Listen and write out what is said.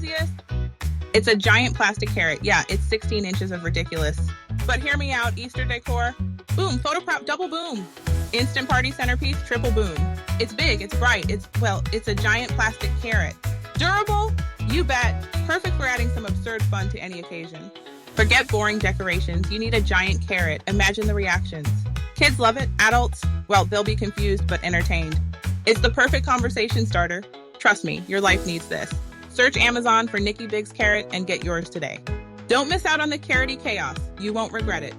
enthusiasts? It's a giant plastic carrot. Yeah, it's 16 inches of ridiculous. But hear me out, Easter decor. Boom, photo prop, double boom. Instant party centerpiece, triple boom. It's big, it's bright, it's a giant plastic carrot. Durable? You bet. Perfect for adding some absurd fun to any occasion. Forget boring decorations. You need a giant carrot. Imagine the reactions. Kids love it. Adults, well, they'll be confused but entertained. It's the perfect conversation starter. Trust me, your life needs this. Search Amazon for Nicky Big's carrot and get yours today. Don't miss out on the carroty chaos. You won't regret it.